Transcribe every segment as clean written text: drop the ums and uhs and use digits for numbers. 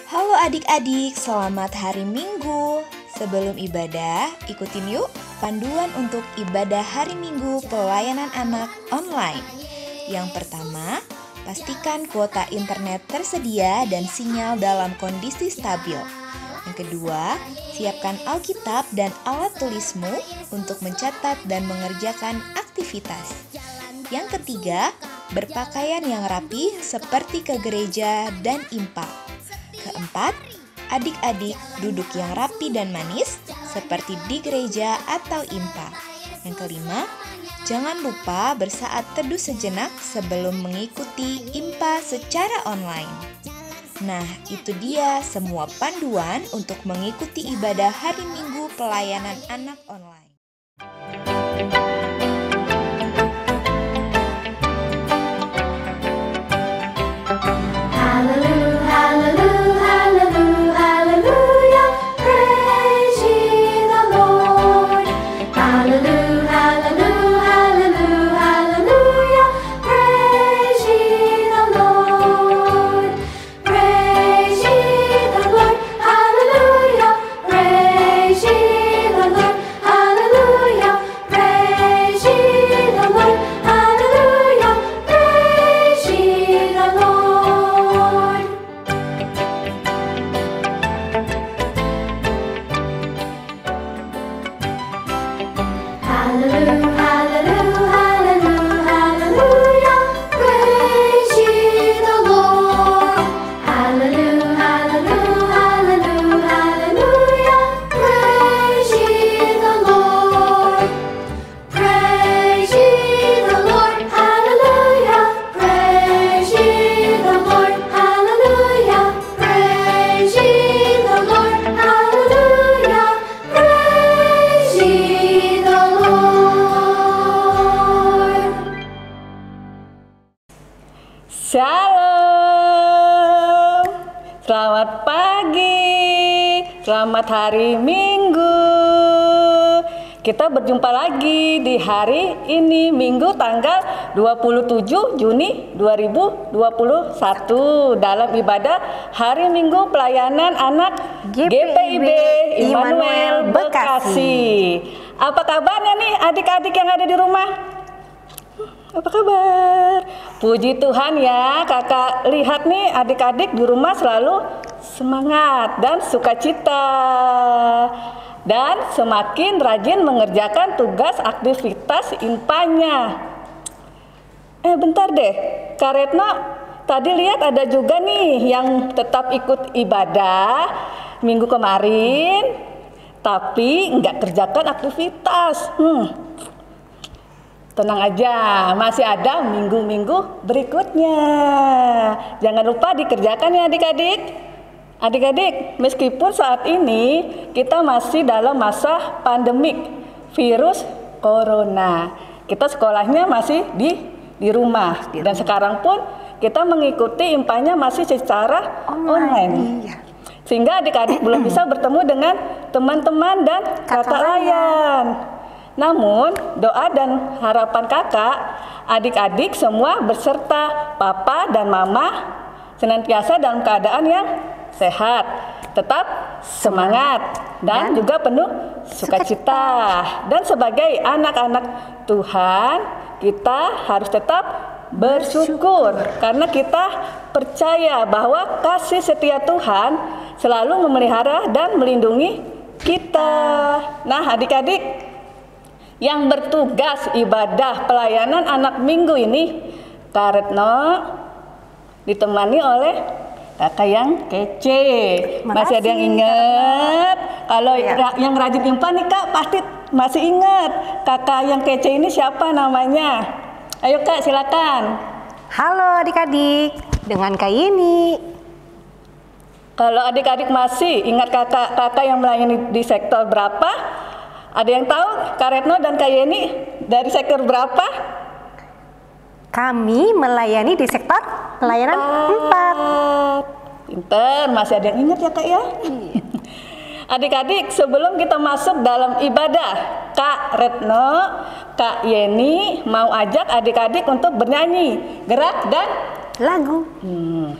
Halo adik-adik, selamat hari Minggu. Sebelum ibadah, ikutin yuk panduan untuk ibadah hari Minggu pelayanan anak online. Yang pertama, pastikan kuota internet tersedia dan sinyal dalam kondisi stabil. Yang kedua, siapkan Alkitab dan alat tulismu untuk mencatat dan mengerjakan aktivitas. Yang ketiga, berpakaian yang rapi seperti ke gereja dan impak. Keempat, adik-adik duduk yang rapi dan manis seperti di gereja atau impak. Yang kelima, jangan lupa bersaat teduh sejenak sebelum mengikuti impa secara online. Nah, itu dia semua panduan untuk mengikuti ibadah hari Minggu pelayanan anak online. Shalom, selamat pagi, selamat hari Minggu. Kita berjumpa lagi di hari ini, Minggu tanggal 27 Juni 2021 dalam ibadah hari Minggu pelayanan anak GPIB Immanuel Bekasi. Apa kabarnya nih adik-adik yang ada di rumah? Apa kabar? Puji Tuhan ya, kakak lihat nih adik-adik di rumah selalu semangat dan sukacita dan semakin rajin mengerjakan tugas aktivitas impanya. Bentar deh, Kak Retno, tadi lihat ada juga nih yang tetap ikut ibadah minggu kemarin tapi nggak kerjakan aktivitas. Tenang aja, masih ada minggu-minggu berikutnya. Jangan lupa dikerjakan ya adik-adik. Adik-adik, meskipun saat ini kita masih dalam masa pandemik virus corona, kita sekolahnya masih di rumah. Dan sekarang pun kita mengikuti impanya masih secara online. Sehingga adik-adik belum bisa bertemu dengan teman-teman dan kakak layan. Namun, doa dan harapan kakak, adik-adik semua beserta papa dan mama senantiasa dalam keadaan yang sehat, tetap semangat dan juga penuh sukacita. Dan sebagai anak-anak Tuhan, kita harus tetap bersyukur karena kita percaya bahwa kasih setia Tuhan selalu memelihara dan melindungi kita. Nah, adik-adik yang bertugas ibadah pelayanan anak minggu ini, Kak Retno ditemani oleh kakak yang kece. Masih ada yang ingat? Kalau yang rajin impan nih Kak pasti masih ingat. Kakak yang kece ini siapa namanya? Ayo Kak, silakan. Halo adik-adik, dengan Kak Yeni. Kalau adik-adik masih ingat kakak yang melayani di sektor berapa? Ada yang tahu Kak Retno dan Kak Yeni dari sektor berapa? Kami melayani di sektor pelayanan 4. Pinter, masih ada yang ingat ya Kak ya? Adik-adik, sebelum kita masuk dalam ibadah, Kak Retno, Kak Yeni mau ajak adik-adik untuk bernyanyi gerak dan lagu.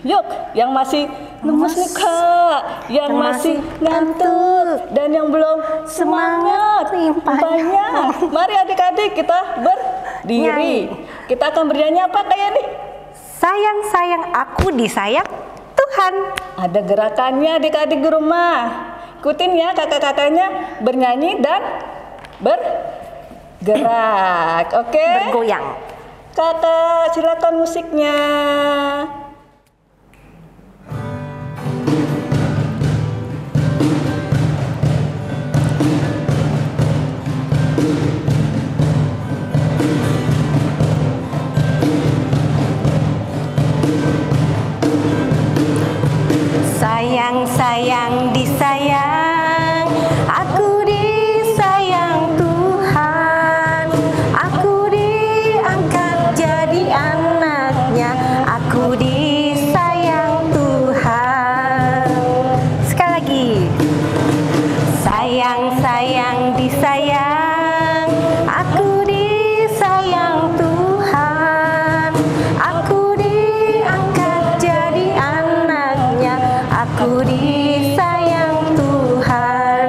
Yuk, yang masih lemes nih Kak, yang masih ngantuk dan yang belum semangat rupanya. Mari adik-adik kita berdiri. Kita akan bernyanyi apa kayak nih? Sayang-sayang aku disayang Tuhan. Ada gerakannya adik-adik di rumah. Ikutin ya kakak-kakaknya bernyanyi dan bergerak. Oke? Bergoyang. Kakak silakan musiknya. Sayang-sayang disayang, aku disayang Tuhan. Aku diangkat jadi anaknya, aku disayang Tuhan. Sekali lagi. Sayang-sayang disayang, aku disayang Tuhan. Aku diangkat jadi anaknya, aku disayang Tuhan.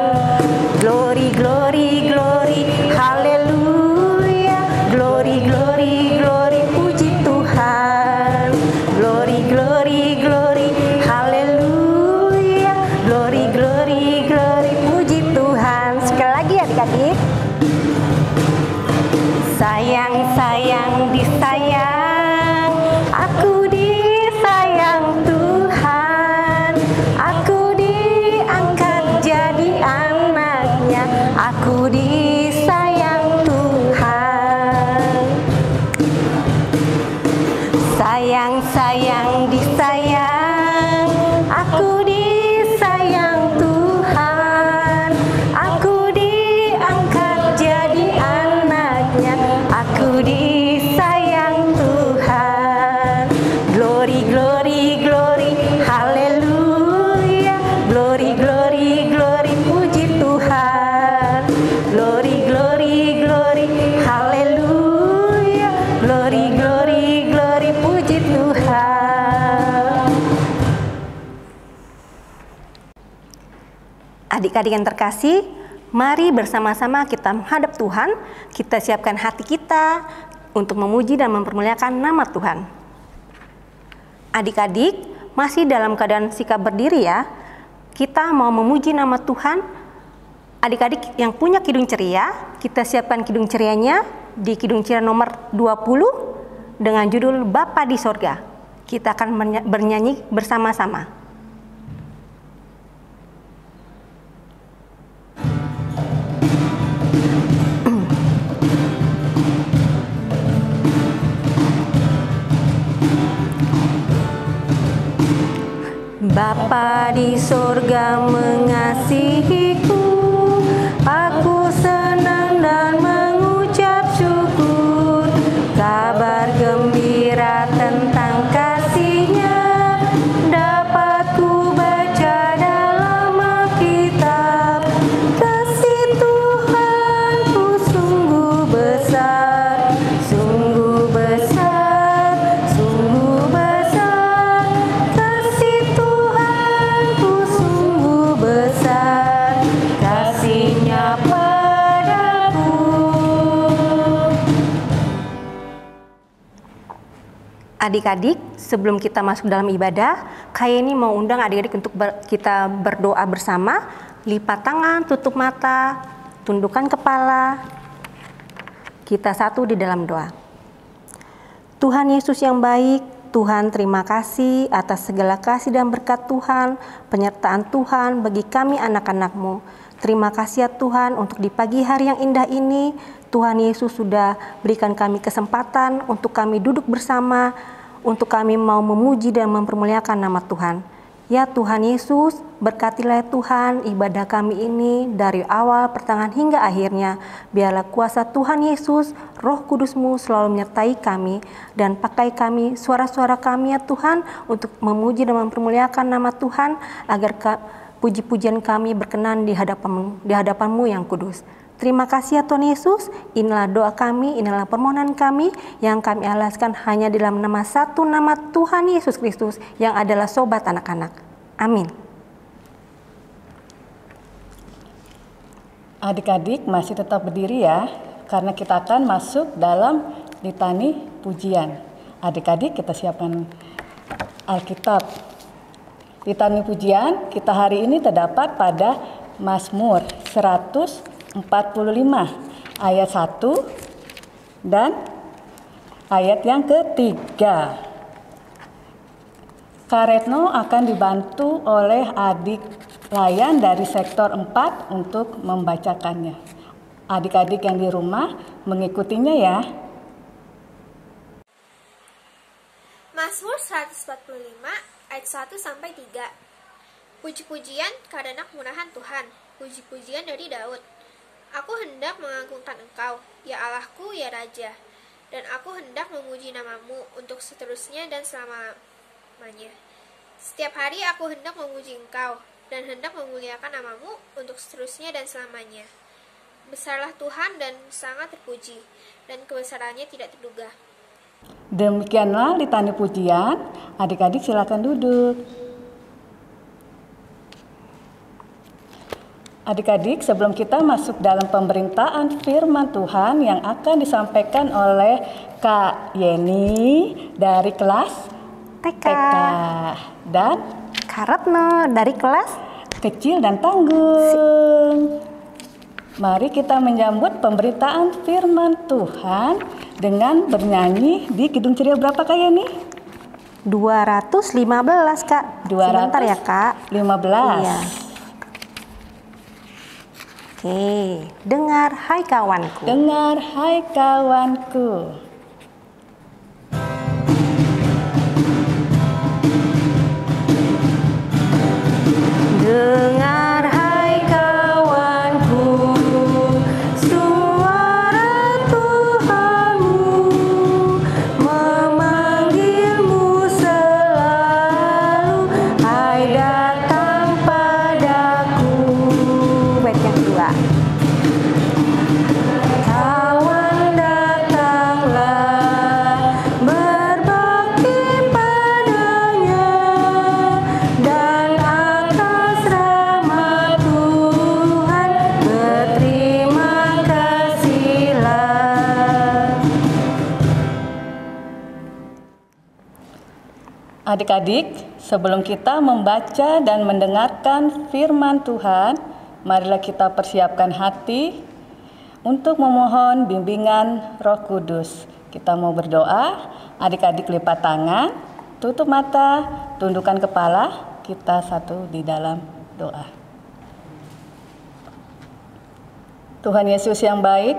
Glory, glory, glory, haleluya. Glory, glory, glory, puji Tuhan. Glory, glory, glory, haleluya. Glory, glory, glory, puji Tuhan. Sekali lagi adik-adik. Sayang-sayang disayang, aku disayang Tuhan. Aku diangkat jadi anaknya, aku disayang Tuhan. Sayang-sayang disayang, aku disayang Tuhan. Aku diangkat jadi anaknya, aku disayang Tuhan. Glory, glory, glory, haleluya. Glory, glory, glory, puji Tuhan. Glory, glory, glory, haleluya. Glory, glory, glory, puji Tuhan. Adik-adik yang terkasih, mari bersama-sama kita menghadap Tuhan. Kita siapkan hati kita untuk memuji dan mempermuliakan nama Tuhan. Adik-adik masih dalam keadaan sikap berdiri ya. Kita mau memuji nama Tuhan. Adik-adik yang punya kidung ceria, kita siapkan kidung cerianya di kidung ceria nomor 20 dengan judul Bapa di Sorga. Kita akan bernyanyi bersama-sama. Bapa di sorga mengasihiku, aku senang dan mengucap syukur. Kabar gembira tentang kasih-Nya dapat ku baca dalam Alkitab. Kasih Tuhanku sungguh besar, sungguh besar, sungguh besar. Kasih Tuhanku sungguh besar, kasih-Nya padaku. Adik-adik, sebelum kita masuk dalam ibadah, Kak ini mau undang adik-adik untuk kita berdoa bersama. Lipat tangan, tutup mata, tundukkan kepala. Kita satu di dalam doa. Tuhan Yesus yang baik, Tuhan terima kasih atas segala kasih dan berkat Tuhan, penyertaan Tuhan bagi kami anak-anak-Mu. Terima kasih ya Tuhan untuk di pagi hari yang indah ini, Tuhan Yesus sudah berikan kami kesempatan untuk kami duduk bersama, untuk kami mau memuji dan mempermuliakan nama Tuhan. Ya Tuhan Yesus, berkatilah ya Tuhan ibadah kami ini dari awal, pertengahan hingga akhirnya. Biarlah kuasa Tuhan Yesus, Roh Kudus-Mu selalu menyertai kami dan pakai kami, suara-suara kami ya Tuhan untuk memuji dan mempermuliakan nama Tuhan agar puji-pujian kami berkenan di hadapan-Mu yang kudus. Terima kasih ya Tuhan Yesus, inilah doa kami, inilah permohonan kami yang kami alaskan hanya dalam nama satu nama Tuhan Yesus Kristus yang adalah sobat anak-anak. Amin. Adik-adik masih tetap berdiri ya, karena kita akan masuk dalam litani pujian. Adik-adik kita siapkan Alkitab. Litani pujian kita hari ini terdapat pada Mazmur 145 ayat 1 dan ayat yang ketiga. Kak Retno akan dibantu oleh adik layan dari sektor 4 untuk membacakannya. Adik-adik yang di rumah mengikutinya ya. Mazmur 145 ayat 1 sampai 3. Puji-pujian karena kemudahan Tuhan, puji-pujian dari Daud. Aku hendak mengagungkan Engkau, ya Allahku, ya Raja, dan aku hendak memuji namamu untuk seterusnya dan selamanya. Setiap hari aku hendak memuji Engkau, dan hendak memuliakan namamu untuk seterusnya dan selamanya. Besarlah Tuhan dan sangat terpuji, dan kebesarannya tidak terduga. Demikianlah litani pujian. Adik-adik silakan duduk. Adik-adik, sebelum kita masuk dalam pemberitaan firman Tuhan yang akan disampaikan oleh Kak Yeni dari kelas TK. Dan Kak Retno dari kelas kecil dan tanggung. Mari kita menyambut pemberitaan firman Tuhan dengan bernyanyi di Kidung Ceria berapa Kak Yeni? 215, Kak. Sebentar ya, Kak. 15. Iya. Oke, dengar hai kawanku. Dengar hai kawanku. Dengar hai kawanku, suara Tuhanmu memanggilmu selalu, hai datang padaku. Bait yang kedua. Kawan datanglah berbakti padanya, dan atas rahmat Tuhan berterima kasihlah. Adik-adik, sebelum kita membaca dan mendengarkan firman Tuhan, marilah kita persiapkan hati untuk memohon bimbingan Roh Kudus. Kita mau berdoa, adik-adik lipat tangan, tutup mata, tundukkan kepala, kita satu di dalam doa. Tuhan Yesus yang baik,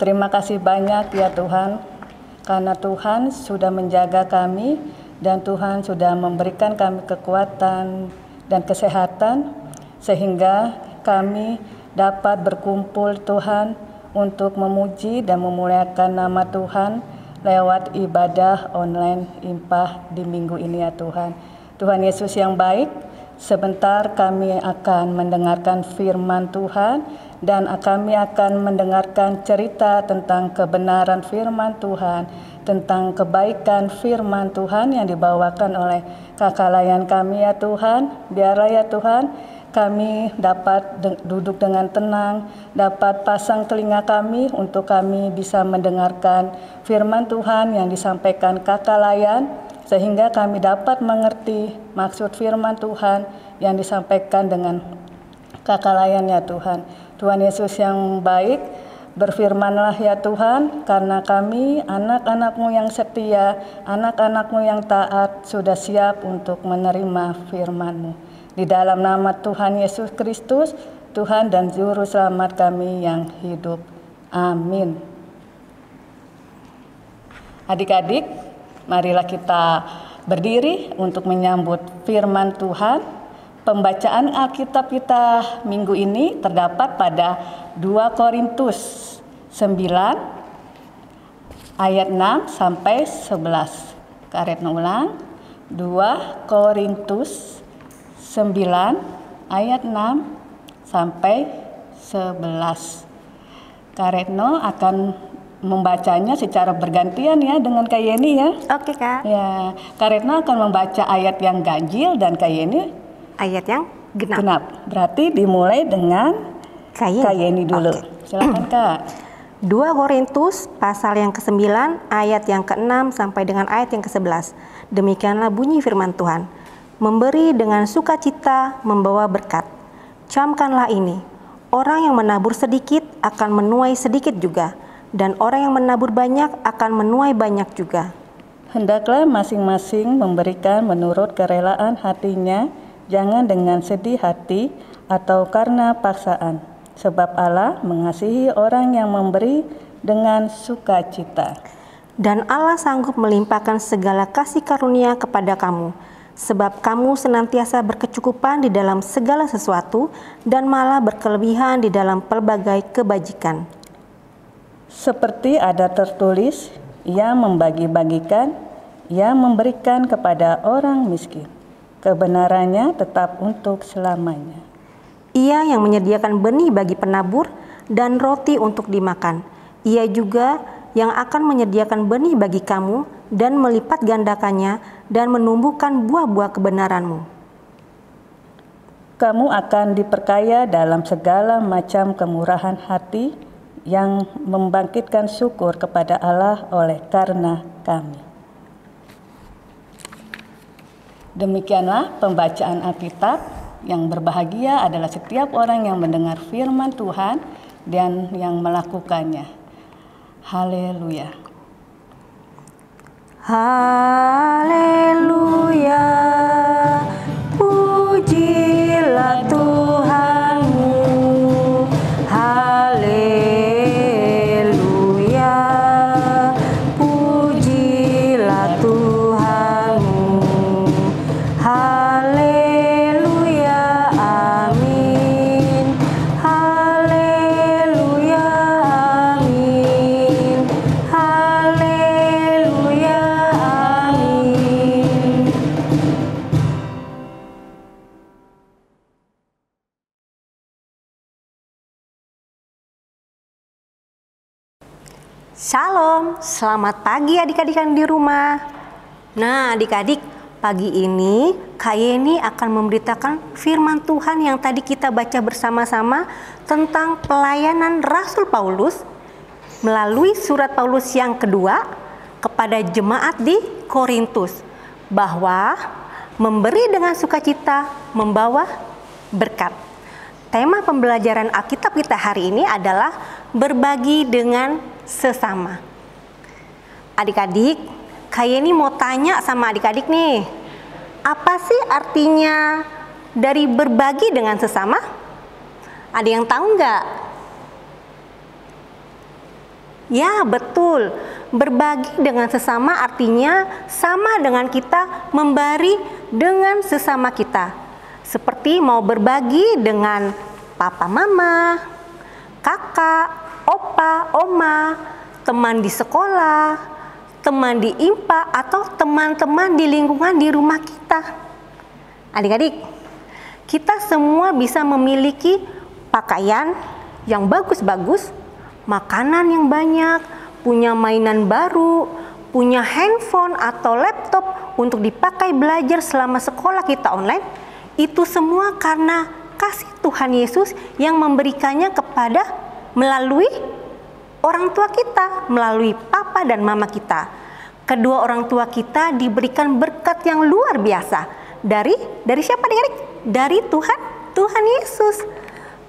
terima kasih banyak ya Tuhan, karena Tuhan sudah menjaga kami dan Tuhan sudah memberikan kami kekuatan dan kesehatan sehingga kami dapat berkumpul Tuhan untuk memuji dan memuliakan nama Tuhan lewat ibadah online Impah di minggu ini ya Tuhan. Tuhan Yesus yang baik, sebentar kami akan mendengarkan firman Tuhan dan kami akan mendengarkan cerita tentang kebenaran firman Tuhan, tentang kebaikan firman Tuhan yang dibawakan oleh kakak layan kami ya Tuhan. Biarlah ya Tuhan, kami dapat duduk dengan tenang, dapat pasang telinga kami untuk kami bisa mendengarkan firman Tuhan yang disampaikan kakak layan, sehingga kami dapat mengerti maksud firman Tuhan yang disampaikan dengan kakak layan ya Tuhan. Tuhan Yesus yang baik, berfirmanlah ya Tuhan, karena kami anak-anak-Mu yang setia, anak-anak-Mu yang taat, sudah siap untuk menerima firman-Mu. Di dalam nama Tuhan Yesus Kristus, Tuhan dan Juru Selamat kami yang hidup. Amin. Adik-adik, marilah kita berdiri untuk menyambut firman Tuhan. Pembacaan Alkitab kita minggu ini terdapat pada 2 Korintus 9 ayat 6 sampai 11. Kak Retno ulang. 2 Korintus 9 ayat 6 sampai 11. Kak Retno akan membacanya secara bergantian ya dengan Kak Yeni ya. Oke, Kak. Ya, Kak Retno akan membaca ayat yang ganjil dan Kak Yeni ayat yang genap. Genap. Berarti dimulai dengan Kak Yeni dulu. Silakan Kak. 2 Korintus pasal yang ke-9 ayat yang ke-6 sampai dengan ayat yang ke-11. Demikianlah bunyi firman Tuhan. Memberi dengan sukacita membawa berkat. Camkanlah ini. Orang yang menabur sedikit akan menuai sedikit juga, dan orang yang menabur banyak akan menuai banyak juga. Hendaklah masing-masing memberikan menurut kerelaan hatinya, jangan dengan sedih hati atau karena paksaan. Sebab Allah mengasihi orang yang memberi dengan sukacita. Dan Allah sanggup melimpahkan segala kasih karunia kepada kamu, sebab kamu senantiasa berkecukupan di dalam segala sesuatu dan malah berkelebihan di dalam pelbagai kebajikan. Seperti ada tertulis, ia membagi-bagikan, ia memberikan kepada orang miskin. Kebenarannya tetap untuk selamanya. Ia yang menyediakan benih bagi penabur dan roti untuk dimakan. Ia juga yang akan menyediakan benih bagi kamu dan melipat gandakannya dan menumbuhkan buah-buah kebenaranmu. Kamu akan diperkaya dalam segala macam kemurahan hati yang membangkitkan syukur kepada Allah oleh karena kami. Demikianlah pembacaan Alkitab. Yang berbahagia adalah setiap orang yang mendengar firman Tuhan dan yang melakukannya. Haleluya. Haleluya. Pujilah Tuhanmu. Haleluya. Pujilah Tuhanmu. Haleluya. Amin. Haleluya. Amin. Haleluya. Amin. Shalom, selamat pagi adik-adik yang di rumah. Nah adik-adik, pagi ini Kak Yeni akan memberitakan firman Tuhan yang tadi kita baca bersama-sama tentang pelayanan Rasul Paulus melalui surat Paulus yang kedua kepada jemaat di Korintus, bahwa memberi dengan sukacita membawa berkat. Tema pembelajaran Alkitab kita hari ini adalah berbagi dengan sesama. Adik-adik, Kak Yeni mau tanya sama adik-adik nih, apa sih artinya dari berbagi dengan sesama? Ada yang tahu nggak? Ya betul, berbagi dengan sesama artinya sama dengan kita memberi dengan sesama kita. Seperti mau berbagi dengan papa mama, kakak, opa, oma, teman di sekolah, teman di IMPA, atau teman-teman di lingkungan di rumah kita. Adik-adik, kita semua bisa memiliki pakaian yang bagus-bagus, makanan yang banyak, punya mainan baru, punya handphone atau laptop untuk dipakai belajar selama sekolah kita online. Itu semua karena kasih Tuhan Yesus yang memberikannya kepada melalui orang tua kita, melalui papa dan mama kita. Kedua orang tua kita diberikan berkat yang luar biasa. Dari siapa adik-adik? Dari Tuhan Yesus.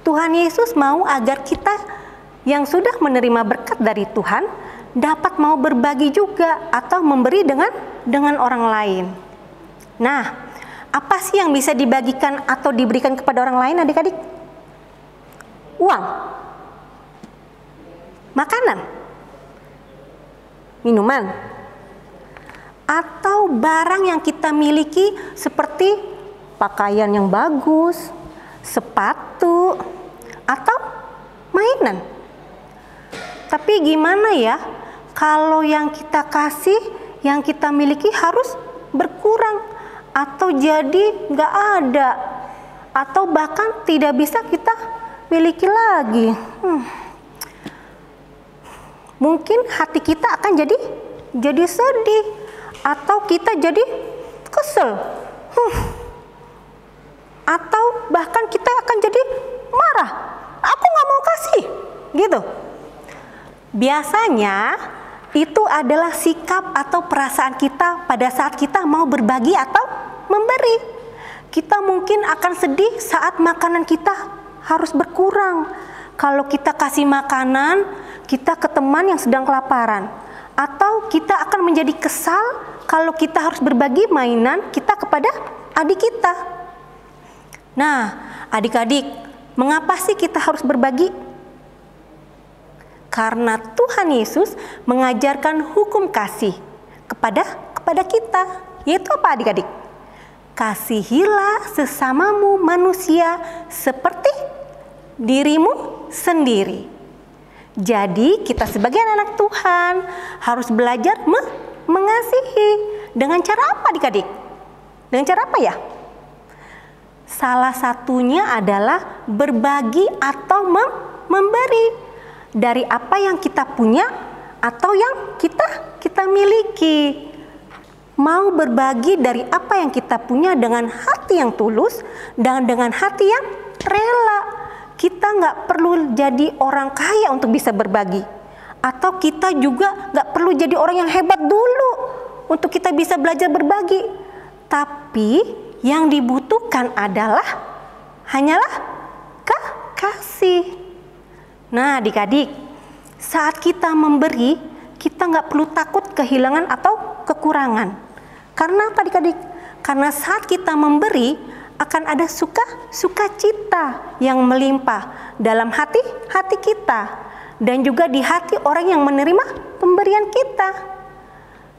Tuhan Yesus mau agar kita yang sudah menerima berkat dari Tuhan dapat mau berbagi juga atau memberi dengan orang lain. Nah, apa sih yang bisa dibagikan atau diberikan kepada orang lain adik-adik? Uang, makanan, minuman, atau barang yang kita miliki seperti pakaian yang bagus, sepatu, atau mainan. Tapi gimana ya kalau yang kita kasih, yang kita miliki harus berkurang atau jadi nggak ada, atau bahkan tidak bisa kita miliki lagi? Mungkin hati kita akan jadi sedih, atau kita jadi kesel. atau bahkan kita akan jadi marah. Aku nggak mau kasih, gitu. Biasanya itu adalah sikap atau perasaan kita pada saat kita mau berbagi atau memberi. Kita mungkin akan sedih saat makanan kita harus berkurang. Kalau kita kasih makanan kita ke teman yang sedang kelaparan, atau kita akan menjadi kesal kalau kita harus berbagi mainan kita kepada adik kita. Nah, adik-adik, mengapa sih kita harus berbagi? Karena Tuhan Yesus mengajarkan hukum kasih kepada kita, yaitu apa adik-adik? Kasihilah sesamamu manusia seperti dirimu sendiri. Jadi kita sebagai anak Tuhan harus belajar mengasihi. Dengan cara apa adik-adik? Dengan cara apa ya? Salah satunya adalah berbagi atau memberi dari apa yang kita punya atau yang kita miliki. Mau berbagi dari apa yang kita punya dengan hati yang tulus dan dengan hati yang rela. Kita nggak perlu jadi orang kaya untuk bisa berbagi, atau kita juga nggak perlu jadi orang yang hebat dulu untuk kita bisa belajar berbagi. Tapi yang dibutuhkan hanyalah kasih. Nah, adik-adik, saat kita memberi, kita nggak perlu takut kehilangan atau kekurangan. Karena apa adik-adik? Karena saat kita memberi, akan ada sukacita yang melimpah dalam hati kita, dan juga di hati orang yang menerima pemberian kita.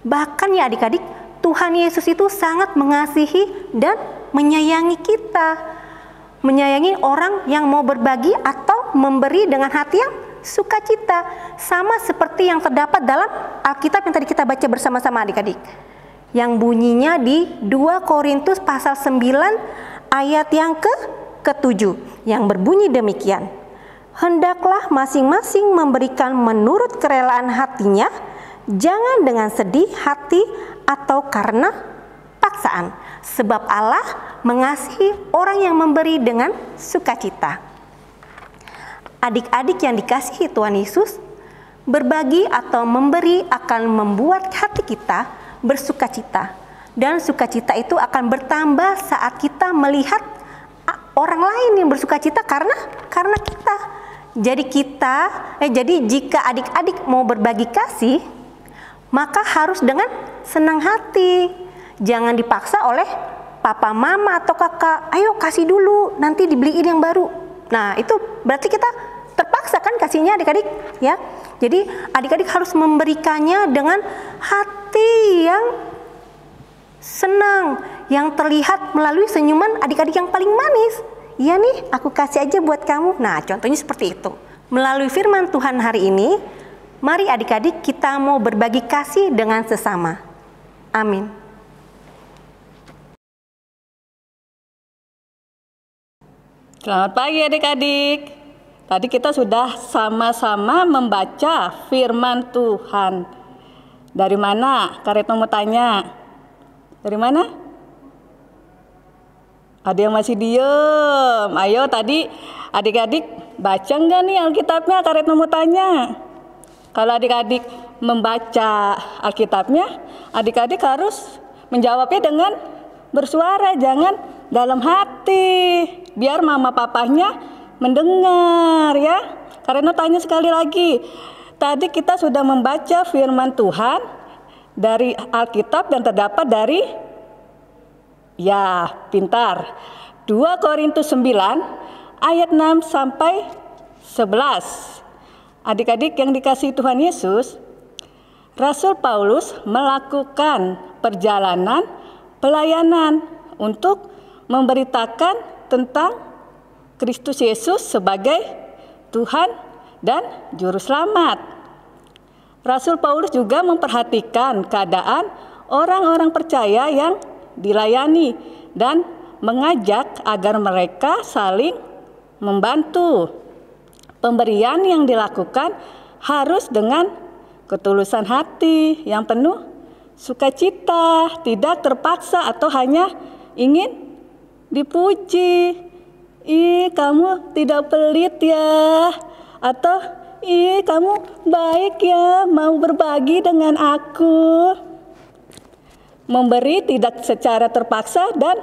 Bahkan ya adik-adik, Tuhan Yesus itu sangat mengasihi dan menyayangi kita. Menyayangi orang yang mau berbagi atau memberi dengan hati yang sukacita. Sama seperti yang terdapat dalam Alkitab yang tadi kita baca bersama-sama adik-adik. Yang bunyinya di 2 Korintus pasal 9 ayat yang ke-7 yang berbunyi demikian. Hendaklah masing-masing memberikan menurut kerelaan hatinya, jangan dengan sedih hati atau karena paksaan, sebab Allah mengasihi orang yang memberi dengan sukacita. Adik-adik yang dikasihi Tuhan Yesus, berbagi atau memberi akan membuat hati kita bersukacita, dan sukacita itu akan bertambah saat kita melihat orang lain yang bersukacita karena kita. Jadi jika adik-adik mau berbagi kasih, maka harus dengan senang hati. Jangan dipaksa oleh papa, mama, atau kakak. Ayo kasih dulu, nanti dibeliin yang baru. Nah, itu berarti kita terpaksa kan kasihnya adik-adik, ya. Jadi adik-adik harus memberikannya dengan hati yang senang, yang terlihat melalui senyuman adik-adik yang paling manis. Iya nih, aku kasih aja buat kamu. Nah, contohnya seperti itu. Melalui firman Tuhan hari ini, mari adik-adik kita mau berbagi kasih dengan sesama. Amin. Selamat pagi adik-adik. Tadi kita sudah sama-sama membaca firman Tuhan. Dari mana? Kak Retno mau tanya. Dari mana? Ada yang masih diem. Ayo tadi adik-adik baca nggak nih Alkitabnya? Kak Retno mau tanya. Kalau adik-adik membaca Alkitabnya, adik-adik harus menjawabnya dengan bersuara, jangan dalam hati. Biar mama papahnya mendengar ya. Karena tanya sekali lagi. Tadi kita sudah membaca firman Tuhan dari Alkitab dan terdapat dari pintar. 2 Korintus 9 ayat 6 sampai 11. Adik-adik yang dikasihi Tuhan Yesus, Rasul Paulus melakukan perjalanan pelayanan untuk memberitakan tentang Kristus Yesus sebagai Tuhan dan Juru Selamat. Rasul Paulus juga memperhatikan keadaan orang-orang percaya yang dilayani dan mengajak agar mereka saling membantu. Pemberian yang dilakukan harus dengan ketulusan hati yang penuh sukacita, tidak terpaksa atau hanya ingin dipuji. Ih, kamu tidak pelit ya. Atau, ih, kamu baik ya, mau berbagi dengan aku. Memberi tidak secara terpaksa dan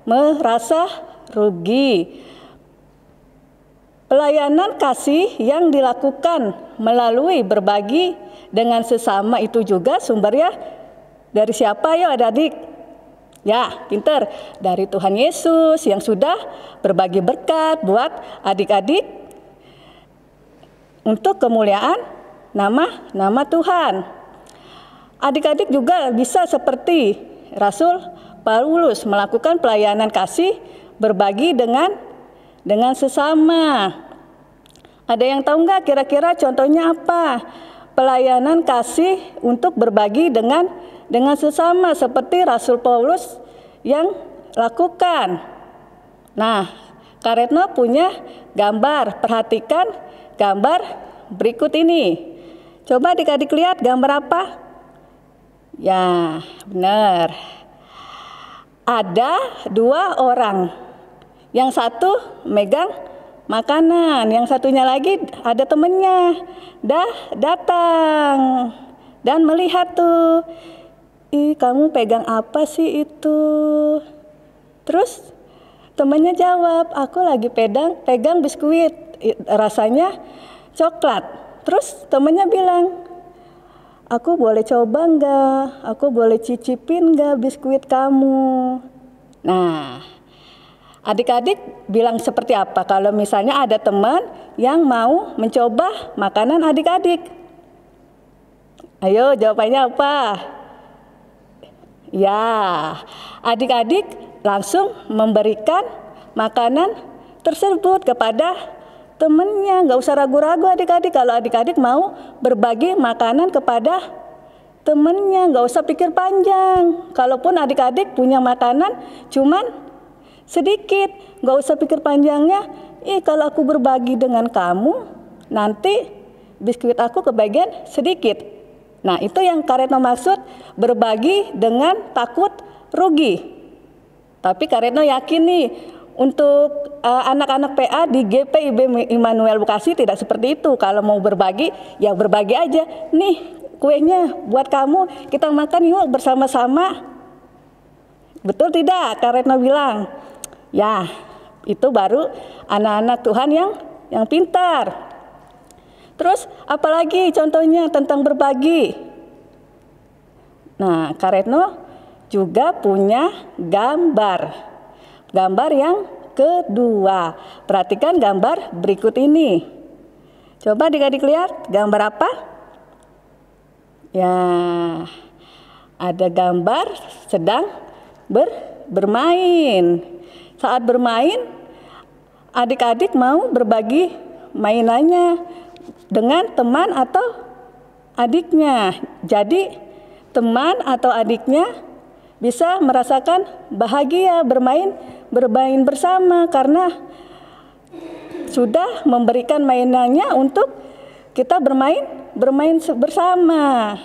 merasa rugi. Pelayanan kasih yang dilakukan melalui berbagi dengan sesama itu juga sumbernya dari siapa ya adik-adik? Ya, pinter. Dari Tuhan Yesus yang sudah berbagi berkat buat adik-adik untuk kemuliaan nama Tuhan. Adik-adik juga bisa seperti Rasul Paulus melakukan pelayanan kasih berbagi dengan sesama. Ada yang tahu nggak kira-kira contohnya apa? Pelayanan kasih untuk berbagi dengan sesama seperti Rasul Paulus yang lakukan. Nah, Kak Retno punya gambar. Perhatikan gambar berikut ini. Coba adik-adik lihat gambar apa? Ya, benar. Ada 2 orang. Yang satu megang makanan, yang satunya lagi ada temennya datang dan melihat tuh, ih kamu pegang apa sih itu? Terus temennya jawab, aku lagi pegang biskuit, rasanya coklat. Terus temennya bilang, aku boleh coba nggak? Aku boleh cicipin nggak biskuit kamu? Nah, adik-adik bilang seperti apa kalau misalnya ada teman yang mau mencoba makanan adik-adik? Ayo jawabannya apa? Ya, adik-adik langsung memberikan makanan tersebut kepada temennya. Nggak usah ragu-ragu adik-adik kalau adik-adik mau berbagi makanan kepada temennya. Nggak usah pikir panjang. Kalaupun adik-adik punya makanan cuman sedikit, nggak usah pikir panjangnya. Kalau aku berbagi dengan kamu, nanti biskuit aku kebagian sedikit. Nah, itu yang Kak Retno maksud berbagi dengan takut rugi. Tapi Kak Retno yakin nih, untuk anak-anak PA di GPIB Immanuel Bekasi tidak seperti itu. Kalau mau berbagi, ya berbagi aja. Nih kuenya buat kamu, kita makan yuk bersama-sama. Betul tidak Kak Retno bilang? Ya, itu baru anak-anak Tuhan yang pintar. Terus apalagi contohnya tentang berbagi? Nah, Kak Retno juga punya gambar. Gambar yang kedua. Perhatikan gambar berikut ini. Coba adik-adik lihat gambar apa? Ya, ada gambar sedang bermain. Saat bermain, adik-adik mau berbagi mainannya dengan teman atau adiknya. Jadi teman atau adiknya bisa merasakan bahagia bermain bersama karena sudah memberikan mainannya untuk kita bermain bersama.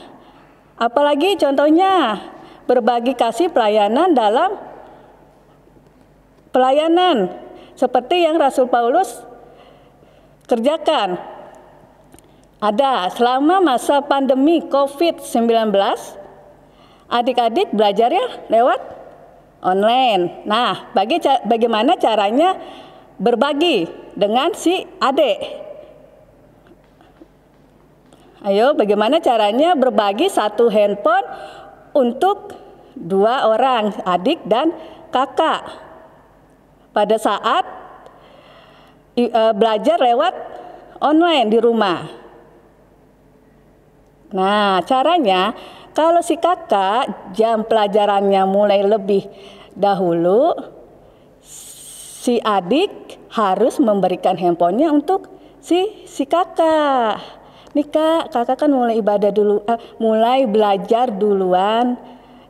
Apalagi contohnya berbagi kasih pelayanan dalam pelayanan seperti yang Rasul Paulus kerjakan. Ada selama masa pandemi COVID-19, adik-adik belajarnya lewat online. Nah, bagaimana caranya berbagi dengan si adik? Ayo, bagaimana caranya berbagi satu handphone untuk 2 orang, adik dan kakak, pada saat belajar lewat online di rumah? Nah, caranya kalau si kakak jam pelajarannya mulai lebih dahulu, si adik harus memberikan handphonenya untuk si kakak. Nih kak, kakak kan mulai ibadah dulu, mulai belajar duluan.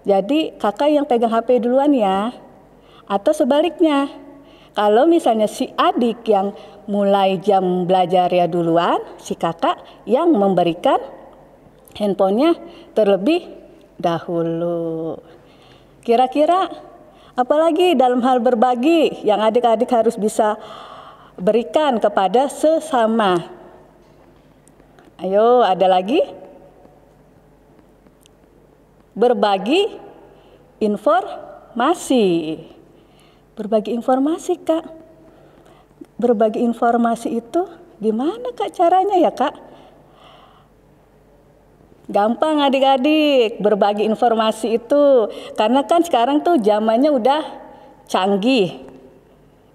Jadi kakak yang pegang HP duluan ya. Atau sebaliknya, kalau misalnya si adik yang mulai jam belajar ya duluan, si kakak yang memberikan handphonenya terlebih dahulu. Kira-kira Apalagi dalam hal berbagi yang adik-adik harus bisa berikan kepada sesama. Ayo, ada lagi? Berbagi informasi. Berbagi informasi, Kak. Berbagi informasi itu gimana, Kak, caranya ya, Kak? Gampang adik-adik berbagi informasi itu, karena kan sekarang tuh zamannya udah canggih,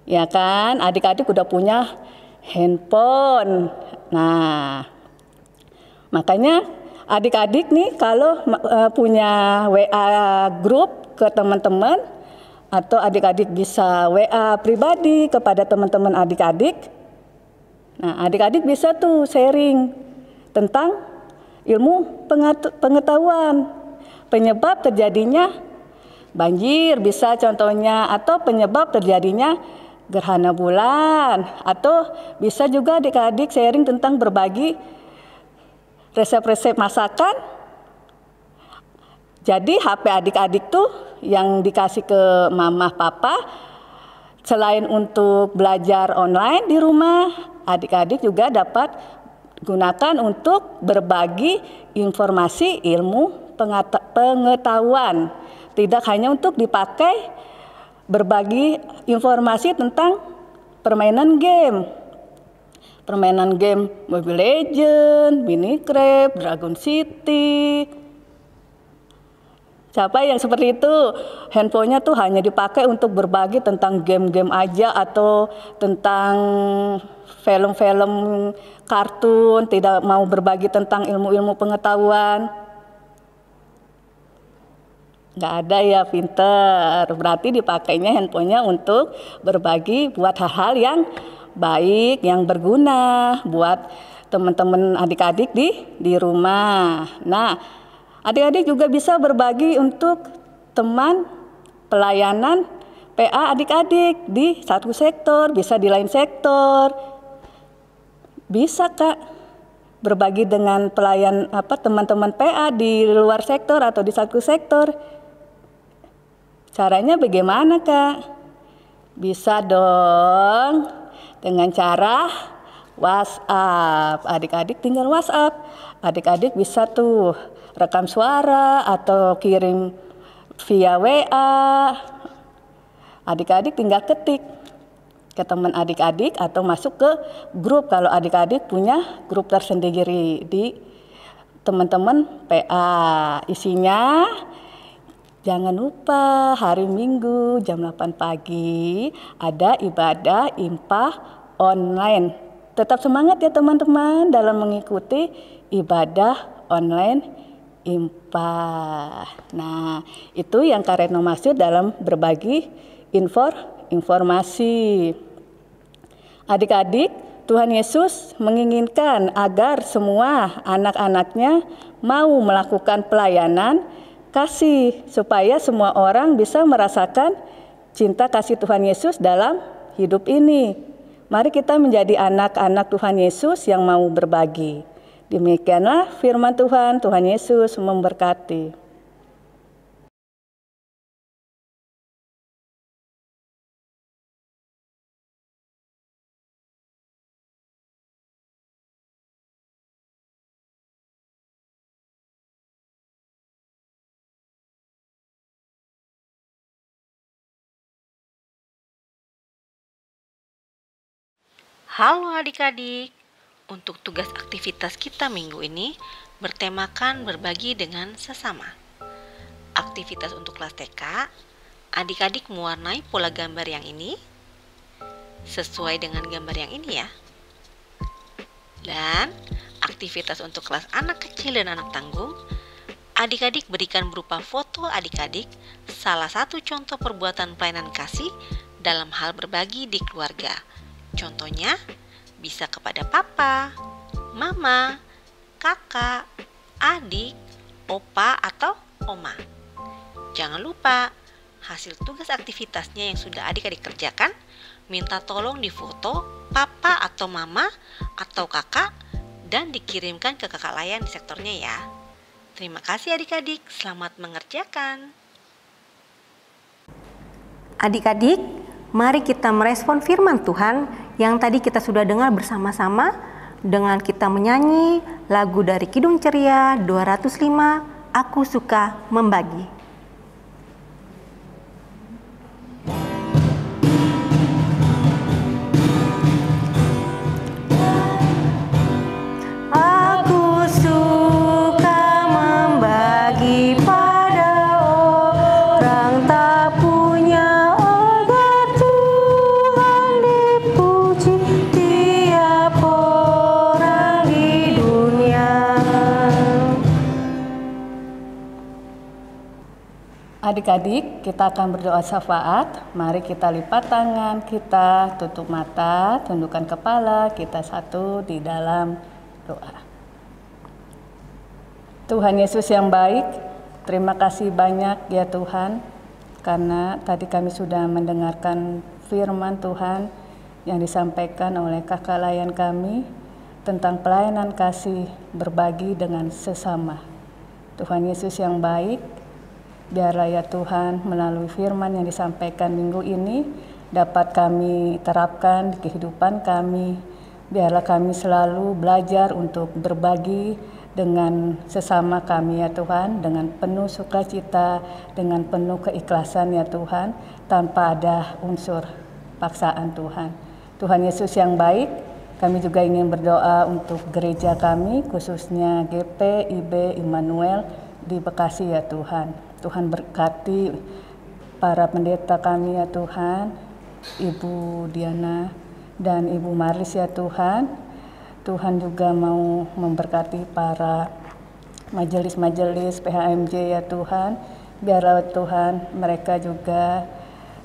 ya kan? Adik-adik udah punya handphone. Nah, makanya adik-adik nih kalau punya WA grup ke teman-teman, atau adik-adik bisa WA pribadi kepada teman-teman adik-adik. Nah, adik-adik bisa tuh sharing tentang ilmu pengetahuan, penyebab terjadinya banjir bisa contohnya, atau penyebab terjadinya gerhana bulan, atau bisa juga adik-adik sharing tentang berbagi resep-resep masakan. Jadi HP adik-adik tuh yang dikasih ke mama papa, selain untuk belajar online di rumah, adik-adik juga dapat gunakan untuk berbagi informasi ilmu pengetahuan. Tidak hanya untuk dipakai berbagi informasi tentang permainan game. Permainan game Mobile Legends, Minecraft, Dragon City. Siapa yang seperti itu? Handphonenya tuh hanya dipakai untuk berbagi tentang game-game aja, atau tentang film-film kartun, tidak mau berbagi tentang ilmu-ilmu pengetahuan. Nggak ada ya, pinter. Berarti dipakainya handphonenya untuk berbagi buat hal-hal yang baik, yang berguna buat teman-teman adik-adik di rumah. Nah, adik-adik juga bisa berbagi untuk teman pelayanan PA adik-adik di satu sektor, bisa di lain sektor. Bisa, Kak, berbagi dengan teman-teman PA di luar sektor atau di satu sektor. Caranya bagaimana, Kak? Bisa dong dengan cara WhatsApp. Adik-adik tinggal WhatsApp. Adik-adik bisa tuh rekam suara atau kirim via WA. Adik-adik tinggal ketik ke teman adik-adik atau masuk ke grup kalau adik-adik punya grup tersendiri di teman-teman PA. Isinya jangan lupa hari Minggu jam 8 pagi ada ibadah IMPA online. Tetap semangat ya teman-teman dalam mengikuti ibadah online IMPA. Nah, itu yang Kak Retno maksud dalam berbagi informasi. Adik-adik, Tuhan Yesus menginginkan agar semua anak-anaknya mau melakukan pelayanan kasih, supaya semua orang bisa merasakan cinta kasih Tuhan Yesus dalam hidup ini. Mari kita menjadi anak-anak Tuhan Yesus yang mau berbagi. Demikianlah firman Tuhan. Tuhan Yesus memberkati. Halo adik-adik, untuk tugas aktivitas kita minggu ini bertemakan berbagi dengan sesama. Aktivitas untuk kelas TK, adik-adik mewarnai pola gambar yang ini sesuai dengan gambar yang ini ya. Dan aktivitas untuk kelas anak kecil dan anak tanggung, adik-adik berikan berupa foto adik-adik salah satu contoh perbuatan pelayanan kasih dalam hal berbagi di keluarga. Contohnya bisa kepada papa, mama, kakak, adik, opa, atau oma. Jangan lupa hasil tugas aktivitasnya yang sudah adik-adik kerjakan, minta tolong difoto papa atau mama atau kakak dan dikirimkan ke kakak layan di sektornya ya. Terima kasih adik-adik, selamat mengerjakan. Adik-adik, mari kita merespon firman Tuhan yang tadi kita sudah dengar bersama-sama dengan kita menyanyi lagu dari Kidung Ceria 205, Aku Suka Membagi. Aku suka membagi pada orang tak punya agar Tuhan dipuji tiap orang di dunia. Adik-adik, kita akan berdoa syafaat. Mari kita lipat tangan kita, tutup mata, tundukkan kepala, kita satu di dalam doa. Tuhan Yesus yang baik, terima kasih banyak ya Tuhan, karena tadi kami sudah mendengarkan firman Tuhan yang disampaikan oleh kakak layan kami tentang pelayanan kasih berbagi dengan sesama. Tuhan Yesus yang baik, biarlah ya Tuhan melalui firman yang disampaikan minggu ini dapat kami terapkan di kehidupan kami. Biarlah kami selalu belajar untuk berbagi dengan sesama kami ya Tuhan, dengan penuh sukacita, dengan penuh keikhlasan ya Tuhan, tanpa ada unsur paksaan Tuhan. Tuhan Yesus yang baik, kami juga ingin berdoa untuk gereja kami, khususnya GP IB Immanuel di Bekasi ya Tuhan. Tuhan berkati para pendeta kami ya Tuhan, Ibu Diana dan Ibu Marlis ya Tuhan. Tuhan juga mau memberkati para majelis-majelis PHMJ ya Tuhan. Biarlah Tuhan mereka juga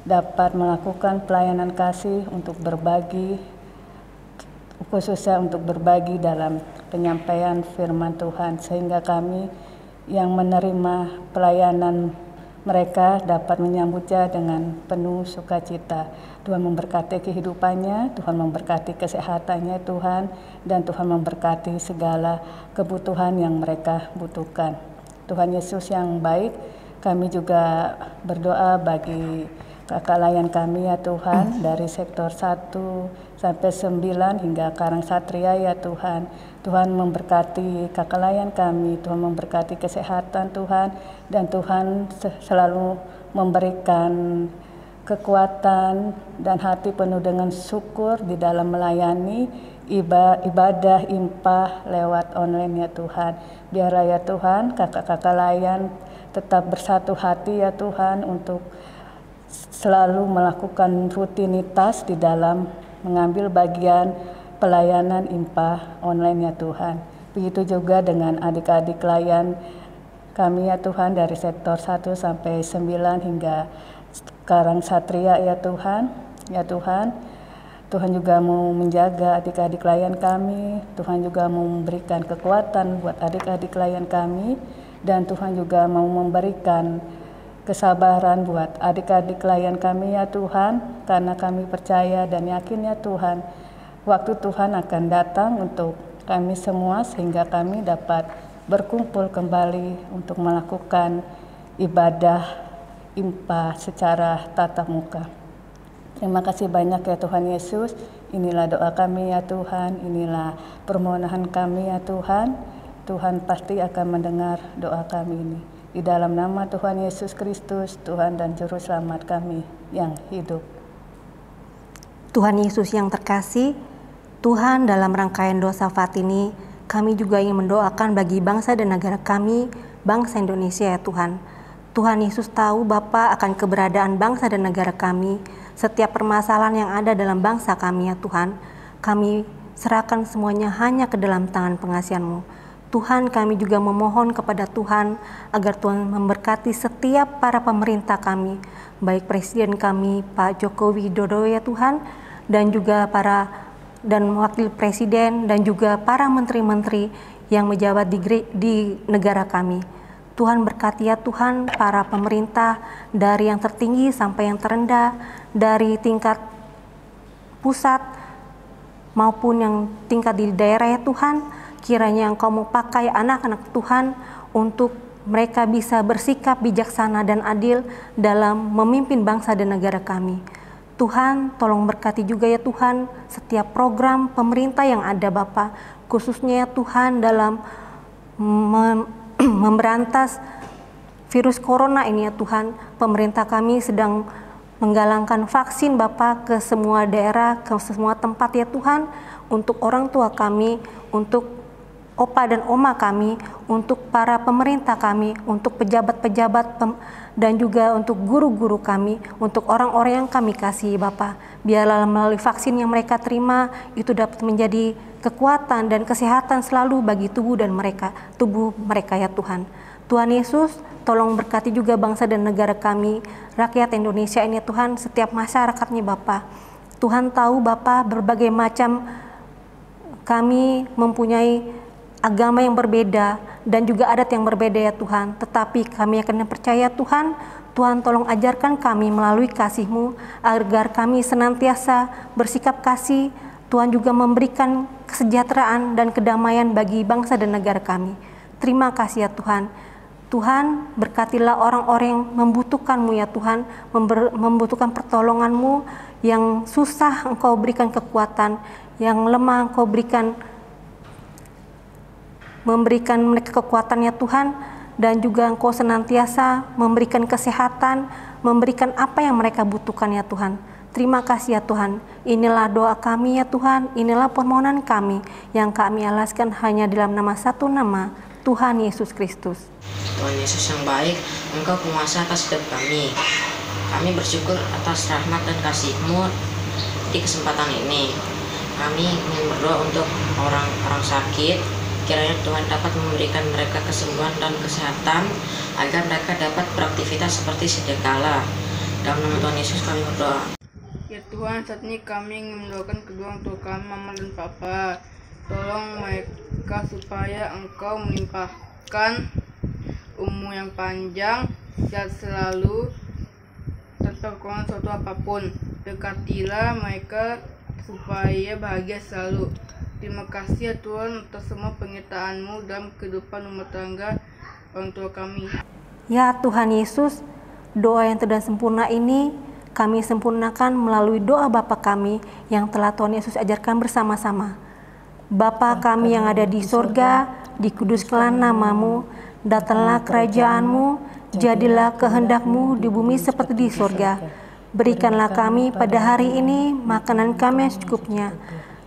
dapat melakukan pelayanan kasih untuk berbagi, khususnya untuk berbagi dalam penyampaian firman Tuhan, sehingga kami yang menerima pelayanan mereka dapat menyambutnya dengan penuh sukacita. Tuhan memberkati kehidupannya, Tuhan memberkati kesehatannya Tuhan, dan Tuhan memberkati segala kebutuhan yang mereka butuhkan. Tuhan Yesus yang baik, kami juga berdoa bagi kakak layan kami ya Tuhan, dari sektor 1 sampai 9 hingga Karang Satria ya Tuhan. Tuhan memberkati kakak layan kami, Tuhan memberkati kesehatan Tuhan, dan Tuhan selalu memberikan kekuatan dan hati penuh dengan syukur di dalam melayani ibadah impah lewat online ya Tuhan. Biarlah ya Tuhan kakak-kakak layan tetap bersatu hati ya Tuhan untuk selalu melakukan rutinitas di dalam mengambil bagian pelayanan impah online ya Tuhan. Begitu juga dengan adik-adik layan kami ya Tuhan, dari sektor 1 sampai 9 hingga Karang Satria ya Tuhan. Ya Tuhan, Tuhan juga mau menjaga adik-adik layan kami. Tuhan juga mau memberikan kekuatan buat adik-adik layan kami, dan Tuhan juga mau memberikan kesabaran buat adik-adik layan kami ya Tuhan, karena kami percaya dan yakin ya Tuhan, waktu Tuhan akan datang untuk kami semua, sehingga kami dapat berkumpul kembali untuk melakukan ibadah impah secara tatap muka. Terima kasih banyak ya Tuhan Yesus. Inilah doa kami ya Tuhan, inilah permohonan kami ya Tuhan. Tuhan pasti akan mendengar doa kami ini. Di dalam nama Tuhan Yesus Kristus, Tuhan dan Juru Selamat kami yang hidup. Tuhan Yesus yang terkasih, Tuhan, dalam rangkaian doa syafaat ini, kami juga ingin mendoakan bagi bangsa dan negara kami, bangsa Indonesia ya Tuhan. Tuhan Yesus tahu Bapa akan keberadaan bangsa dan negara kami, setiap permasalahan yang ada dalam bangsa kami ya Tuhan. Kami serahkan semuanya hanya ke dalam tangan pengasihan-Mu. Tuhan, kami juga memohon kepada Tuhan agar Tuhan memberkati setiap para pemerintah kami, baik Presiden kami Pak Joko Widodo ya Tuhan, dan juga dan Wakil Presiden, dan juga para menteri-menteri yang menjabat di negara kami. Tuhan berkati ya Tuhan para pemerintah, dari yang tertinggi sampai yang terendah, dari tingkat pusat maupun yang tingkat di daerah ya Tuhan. Kiranya Engkau mau pakai anak-anak Tuhan untuk mereka bisa bersikap bijaksana dan adil dalam memimpin bangsa dan negara kami. Tuhan, tolong berkati juga ya Tuhan setiap program pemerintah yang ada Bapa, khususnya ya Tuhan dalam memberantas virus corona ini ya Tuhan. Pemerintah kami sedang menggalangkan vaksin Bapa ke semua daerah, ke semua tempat ya Tuhan, untuk orang tua kami, untuk opa dan oma kami, untuk para pemerintah kami, untuk pejabat-pejabat dan juga untuk guru-guru kami, untuk orang-orang yang kami kasihi Bapa. Biarlah melalui vaksin yang mereka terima itu dapat menjadi kekuatan dan kesehatan selalu bagi tubuh mereka ya Tuhan. Tuhan Yesus, tolong berkati juga bangsa dan negara kami, rakyat Indonesia ini Tuhan, setiap masyarakatnya Bapa. Tuhan tahu Bapa berbagai macam kami mempunyai agama yang berbeda dan juga adat yang berbeda ya Tuhan, tetapi kami akan percaya Tuhan. Tuhan tolong ajarkan kami melalui kasih-Mu agar kami senantiasa bersikap kasih. Tuhan juga memberikan kesejahteraan dan kedamaian bagi bangsa dan negara kami. Terima kasih ya Tuhan. Tuhan, berkatilah orang-orang yang membutuhkan-Mu ya Tuhan, membutuhkan pertolongan-Mu, yang susah Engkau berikan kekuatan, yang lemah Engkau memberikan mereka kekuatan ya Tuhan, dan juga Engkau senantiasa memberikan kesehatan, memberikan apa yang mereka butuhkan ya Tuhan. Terima kasih ya Tuhan. Inilah doa kami ya Tuhan, inilah permohonan kami yang kami alaskan hanya dalam nama satu nama, Tuhan Yesus Kristus. Tuhan Yesus yang baik, Engkau penguasa atas hidup kami. Kami bersyukur atas rahmat dan kasih-Mu di kesempatan ini. Kami ingin berdoa untuk orang-orang sakit. Kiranya Tuhan dapat memberikan mereka kesembuhan dan kesehatan agar mereka dapat beraktivitas seperti sedia kala. Dalam nama Tuhan Yesus kami berdoa. Ya Tuhan, saat ini kami ingin mendoakan kedua orang tua kami, Mama dan Papa. Tolong mereka supaya Engkau melimpahkan umur yang panjang, sehat selalu, tanpa kekurangan suatu apapun. Dekatilah mereka supaya bahagia selalu. Terima kasih ya Tuhan atas semua penyertaan-Mu dalam kehidupan rumah tangga orang tua kami. Ya Tuhan Yesus, doa yang tidak sempurna ini kami sempurnakan melalui doa Bapa kami yang telah Tuhan Yesus ajarkan bersama-sama. Bapa kami yang ada di sorga, dikuduskanlah nama-Mu, datanglah kerajaan-Mu, jadilah kehendak-Mu di bumi seperti di sorga. Berikanlah kami pada hari ini makanan kami yang secukupnya,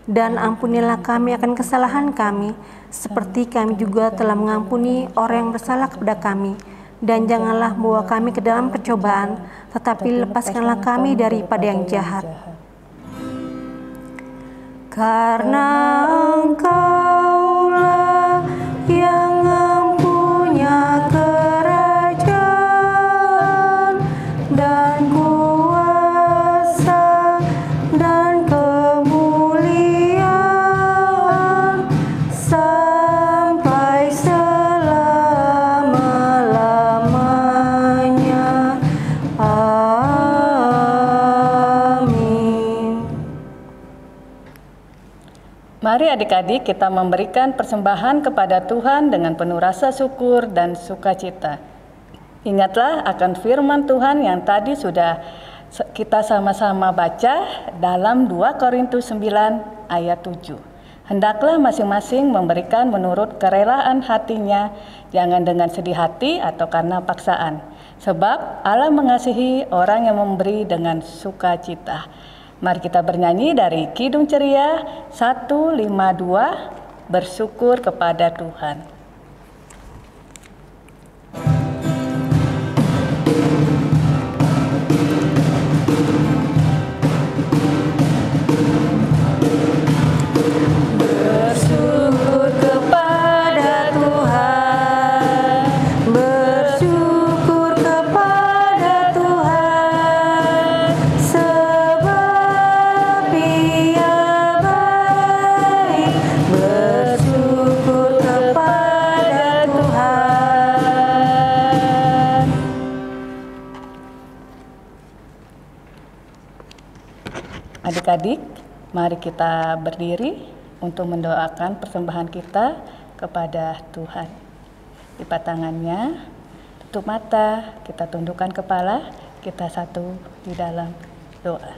dan ampunilah kami akan kesalahan kami, seperti kami juga telah mengampuni orang yang bersalah kepada kami. Dan janganlah membawa kami ke dalam percobaan, tetapi lepaskanlah kami daripada yang jahat. Karena Engkaulah yang mempunyai kerajaan dan kuasa dan kemuliaan sampai selama-lamanya. Amin. Mari adik-adik kita memberikan persembahan kepada Tuhan dengan penuh rasa syukur dan sukacita. Ingatlah akan firman Tuhan yang tadi sudah kita sama-sama baca dalam 2 Korintus 9 ayat 7. Hendaklah masing-masing memberikan menurut kerelaan hatinya, jangan dengan sedih hati atau karena paksaan. Sebab Allah mengasihi orang yang memberi dengan sukacita. Mari kita bernyanyi dari Kidung Ceria 152, bersyukur kepada Tuhan. Bersyukur kepada Tuhan, bersyukur kepada Tuhan, sebab Ia baik. Bersyukur kepada Tuhan. Adik-adik, mari kita berdiri untuk mendoakan persembahan kita kepada Tuhan. lipat tangannya, tutup mata, kita tundukkan kepala, kita satu di dalam doa.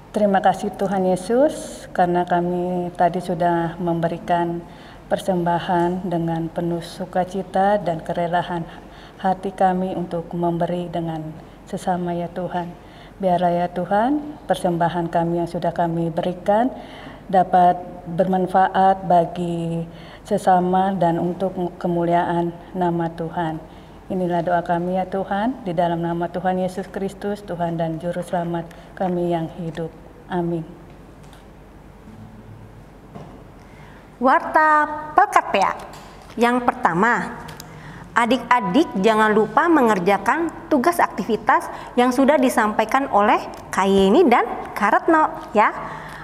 Terima kasih Tuhan Yesus, karena kami tadi sudah memberikan persembahan dengan penuh sukacita dan kerelaan hati kami untuk memberi dengan sesama ya Tuhan. Biarlah ya Tuhan, persembahan kami yang sudah kami berikan dapat bermanfaat bagi sesama dan untuk kemuliaan nama Tuhan. Inilah doa kami ya Tuhan, di dalam nama Tuhan Yesus Kristus, Tuhan dan Juru Selamat kami yang hidup. Amin. Warta Pelkat PA. Yang pertama, adik-adik jangan lupa mengerjakan tugas aktivitas yang sudah disampaikan oleh Kak Yeni dan Kak Retno ya.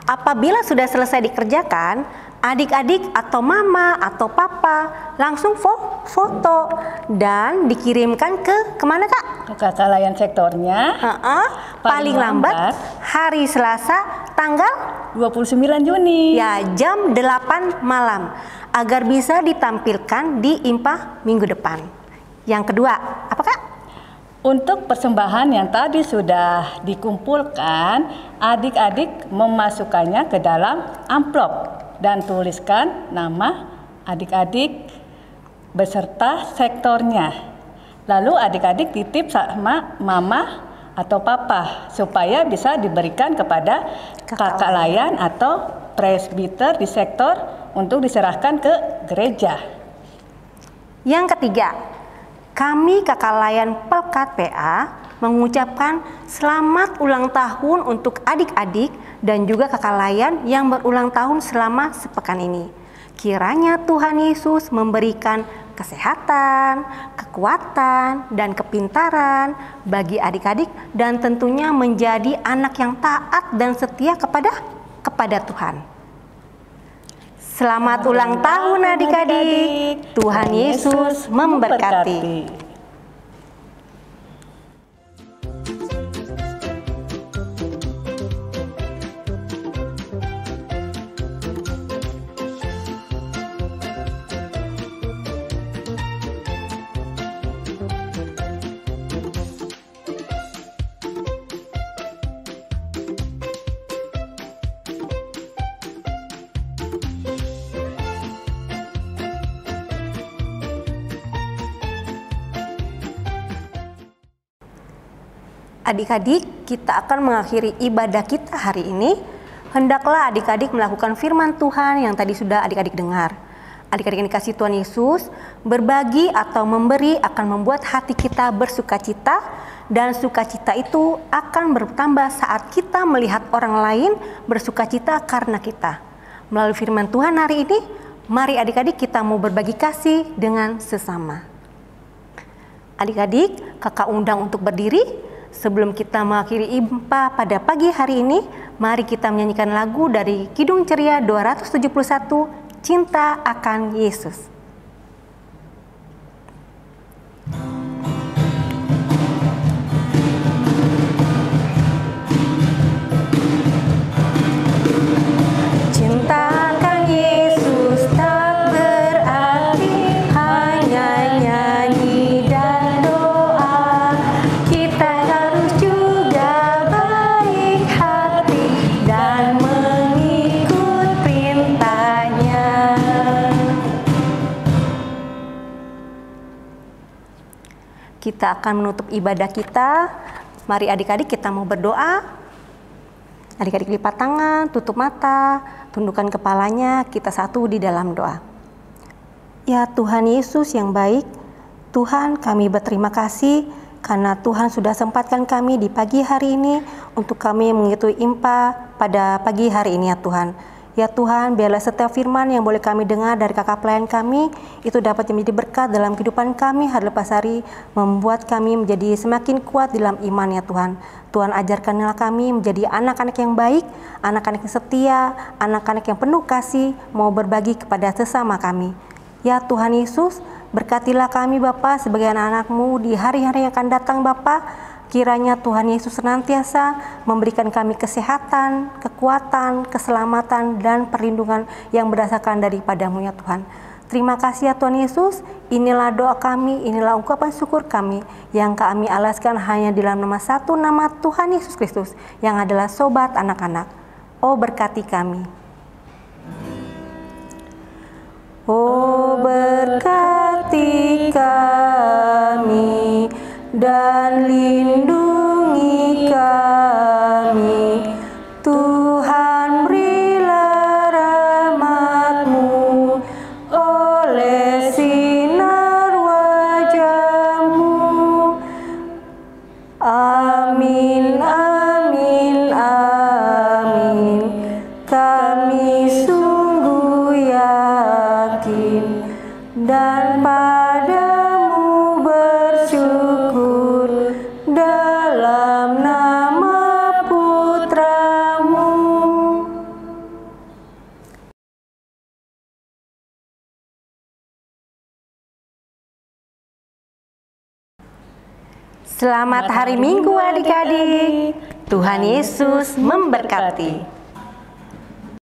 Apabila sudah selesai dikerjakan, adik-adik atau mama atau papa langsung foto dan dikirimkan ke kemana Kak? Ke kakak layan sektornya. Paling lambat hari Selasa tanggal 29 Juni. Ya, jam 8 malam agar bisa ditampilkan di IMPA minggu depan. Yang kedua, apa Kak? Untuk persembahan yang tadi sudah dikumpulkan, adik-adik memasukkannya ke dalam amplop dan tuliskan nama adik-adik beserta sektornya. Lalu adik-adik titip sama mama atau papa supaya bisa diberikan kepada kakak layan atau presbiter di sektor untuk diserahkan ke gereja. Yang ketiga, kami kakak layan Pelkat PA mengucapkan selamat ulang tahun untuk adik-adik dan juga kakak layan yang berulang tahun selama sepekan ini. Kiranya Tuhan Yesus memberikan kesehatan, kekuatan, dan kepintaran bagi adik-adik dan tentunya menjadi anak yang taat dan setia kepada Tuhan. Selamat ulang tahun adik-adik. Tuhan Yesus memberkati. Adik-adik, kita akan mengakhiri ibadah kita hari ini. Hendaklah adik-adik melakukan firman Tuhan yang tadi sudah adik-adik dengar. Adik-adik yang dikasihi Tuhan Yesus, berbagi atau memberi akan membuat hati kita bersukacita, dan sukacita itu akan bertambah saat kita melihat orang lain bersukacita karena kita. Melalui firman Tuhan hari ini, mari adik-adik kita mau berbagi kasih dengan sesama. Adik-adik, kakak undang untuk berdiri. Sebelum kita mengakhiri IMPA pada pagi hari ini, mari kita menyanyikan lagu dari Kidung Ceria 271, Cinta Akan Yesus. Cinta akan Yesus tak berarti hanya nyanyi dan doa. Kita harus juga baik hati dan mengikut perintahnya. Kita akan menutup ibadah kita. Mari adik-adik kita mau berdoa. Adik-adik lipat tangan, tutup mata, tundukkan kepalanya, kita satu di dalam doa. Ya Tuhan Yesus yang baik, Tuhan kami berterima kasih karena Tuhan sudah sempatkan kami di pagi hari ini untuk kami mengikuti IMPA pada pagi hari ini ya Tuhan. Ya Tuhan, biarlah setiap firman yang boleh kami dengar dari kakak pelayan kami itu dapat menjadi berkat dalam kehidupan kami hari lepas hari, membuat kami menjadi semakin kuat dalam iman ya Tuhan. Tuhan ajarkanlah kami menjadi anak-anak yang baik, anak-anak yang setia, anak-anak yang penuh kasih, mau berbagi kepada sesama kami. Ya Tuhan Yesus, berkatilah kami Bapa sebagai anak-anak-Mu di hari-hari yang akan datang Bapa. Kiranya Tuhan Yesus senantiasa memberikan kami kesehatan, kekuatan, keselamatan, dan perlindungan yang berdasarkan daripada-Mu ya Tuhan. Terima kasih ya Tuhan Yesus, inilah doa kami, inilah ungkapan syukur kami yang kami alaskan hanya di dalam nama satu, nama Tuhan Yesus Kristus yang adalah sobat anak-anak. Oh berkati kami. Oh berkati kami dan lindungi kami, Tuhan berilah rahmat-Mu oleh sinar wajah-Mu. Amin, amin, amin. Kami sungguh yakin dan padamu bersyukur dalam nama Putramu. Selamat hari Minggu adik-adik. Tuhan Yesus memberkati.